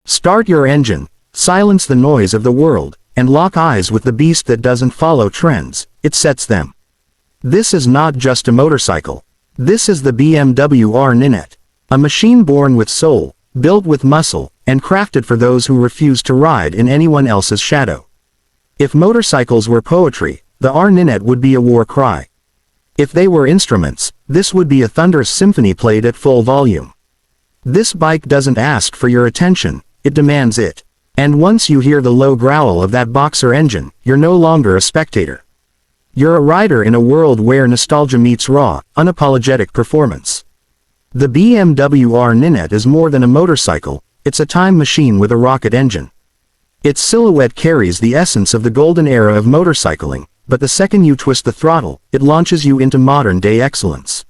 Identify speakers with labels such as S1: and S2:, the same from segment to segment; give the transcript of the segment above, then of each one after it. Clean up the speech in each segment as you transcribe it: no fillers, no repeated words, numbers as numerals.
S1: Start your engine, silence the noise of the world, and lock eyes with the beast that doesn't follow trends, it sets them. This is not just a motorcycle. This is the BMW R nineT. A machine born with soul, built with muscle, and crafted for those who refuse to ride in anyone else's shadow. If motorcycles were poetry, the R nineT would be a war cry. If they were instruments, this would be a thunderous symphony played at full volume. This bike doesn't ask for your attention, it demands it. And once you hear the low growl of that boxer engine, you're no longer a spectator. You're a rider in a world where nostalgia meets raw, unapologetic performance. The BMW R nineT is more than a motorcycle, it's a time machine with a rocket engine. Its silhouette carries the essence of the golden era of motorcycling, but the second you twist the throttle, it launches you into modern-day excellence.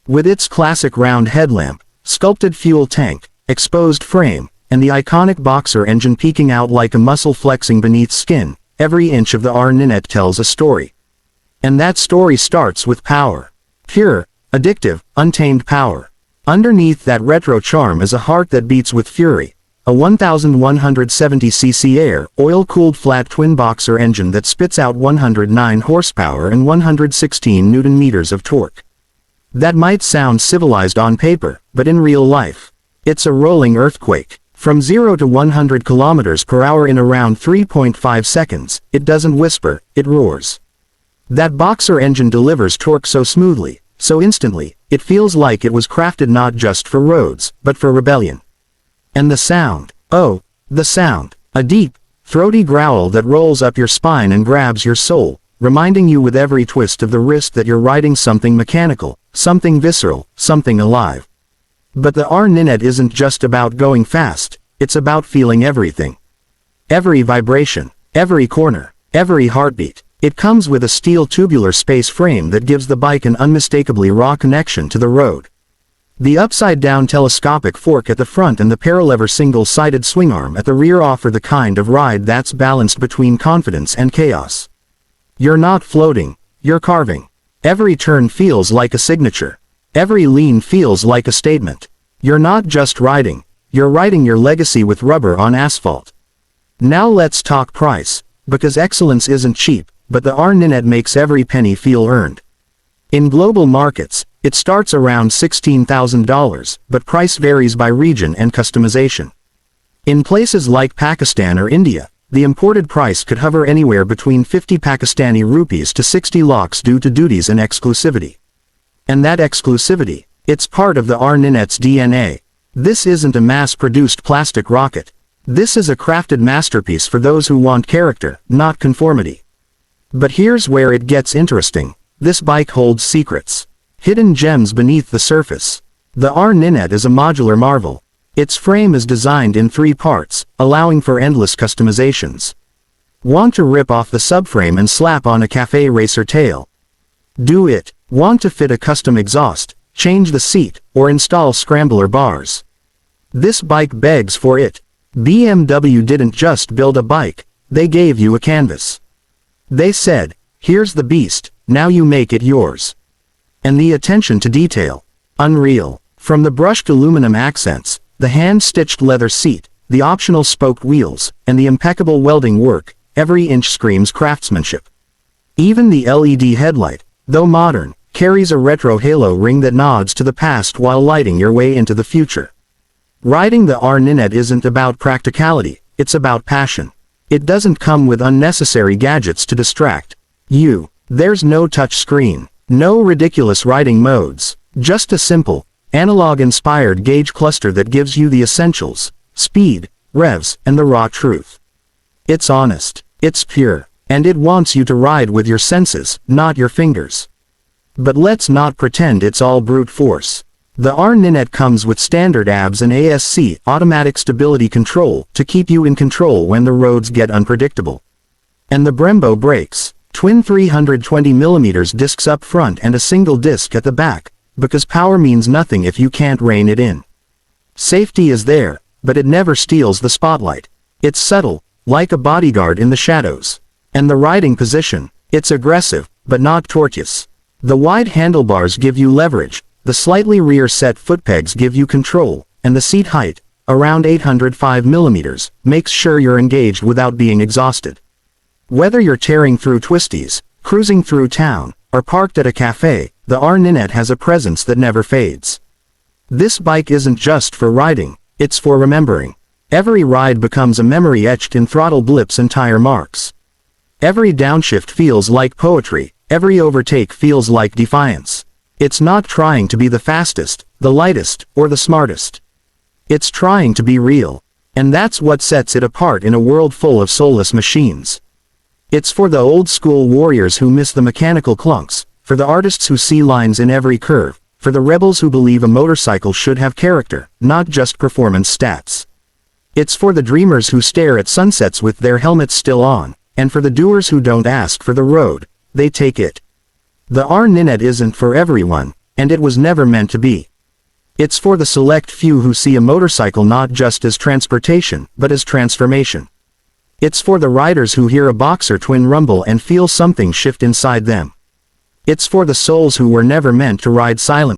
S1: With its classic round headlamp, sculpted fuel tank, exposed frame, and the iconic boxer engine peeking out like a muscle flexing beneath skin, every inch of the R nineT tells a story. And that story starts with power. Pure, addictive, untamed power. Underneath that retro charm is a heart that beats with fury. A 1170cc air, oil-cooled flat twin boxer engine that spits out 109 horsepower and 116 Newton-meters of torque. That might sound civilized on paper, but in real life, it's a rolling earthquake. From 0 to 100 kilometers per hour in around 3.5 seconds, it doesn't whisper, it roars. That boxer engine delivers torque so smoothly, so instantly, it feels like it was crafted not just for roads, but for rebellion. And the sound, oh, the sound, a deep, throaty growl that rolls up your spine and grabs your soul, reminding you with every twist of the wrist that you're riding something mechanical, something visceral, something alive. But the R nineT isn't just about going fast, it's about feeling everything. Every vibration, every corner, every heartbeat. It comes with a steel tubular space frame that gives the bike an unmistakably raw connection to the road. The upside-down telescopic fork at the front and the paralever single-sided swingarm at the rear offer the kind of ride that's balanced between confidence and chaos. You're not floating, you're carving. Every turn feels like a signature. Every lean feels like a statement. You're not just riding, you're writing your legacy with rubber on asphalt. Now let's talk price, because excellence isn't cheap, but the R nineT makes every penny feel earned. In global markets, it starts around $16,000, but price varies by region and customization. In places like Pakistan or India, the imported price could hover anywhere between 50 Pakistani rupees to 60 lakhs due to duties and exclusivity. And that exclusivity, it's part of the R nineT's DNA. This isn't a mass-produced plastic rocket. This is a crafted masterpiece for those who want character, not conformity. But here's where it gets interesting. This bike holds secrets. Hidden gems beneath the surface. The R nineT is a modular marvel. Its frame is designed in 3 parts, allowing for endless customizations. Want to rip off the subframe and slap on a cafe racer tail? Do it. Want to fit a custom exhaust, change the seat, or install scrambler bars? This bike begs for it. BMW didn't just build a bike, they gave you a canvas. They said, here's the beast, now you make it yours. And the attention to detail. Unreal. From the brushed aluminum accents, the hand-stitched leather seat, the optional spoked wheels, and the impeccable welding work, every inch screams craftsmanship. Even the LED headlight, though modern, carries a retro halo ring that nods to the past while lighting your way into the future. Riding the R nineT isn't about practicality, it's about passion. It doesn't come with unnecessary gadgets to distract you. There's no touch screen, no ridiculous riding modes, just a simple, analog-inspired gauge cluster that gives you the essentials, speed, revs, and the raw truth. It's honest, it's pure, and it wants you to ride with your senses, not your fingers. But let's not pretend it's all brute force. The R nineT comes with standard ABS and ASC automatic stability control to keep you in control when the roads get unpredictable. And the Brembo brakes, twin 320mm discs up front and a single disc at the back, because power means nothing if you can't rein it in. Safety is there, but it never steals the spotlight. It's subtle, like a bodyguard in the shadows. And the riding position, it's aggressive, but not tortuous. The wide handlebars give you leverage, the slightly rear-set footpegs give you control, and the seat height, around 805 millimeters, makes sure you're engaged without being exhausted. Whether you're tearing through twisties, cruising through town, or parked at a cafe, the R nineT has a presence that never fades. This bike isn't just for riding, it's for remembering. Every ride becomes a memory etched in throttle blips and tire marks. Every downshift feels like poetry, every overtake feels like defiance. It's not trying to be the fastest, the lightest, or the smartest. It's trying to be real. And that's what sets it apart in a world full of soulless machines. It's for the old-school warriors who miss the mechanical clunks, for the artists who see lines in every curve, for the rebels who believe a motorcycle should have character, not just performance stats. It's for the dreamers who stare at sunsets with their helmets still on, and for the doers who don't ask for the road, they take it. The R nineT isn't for everyone, and it was never meant to be. It's for the select few who see a motorcycle not just as transportation, but as transformation. It's for the riders who hear a boxer twin rumble and feel something shift inside them. It's for the souls who were never meant to ride silently.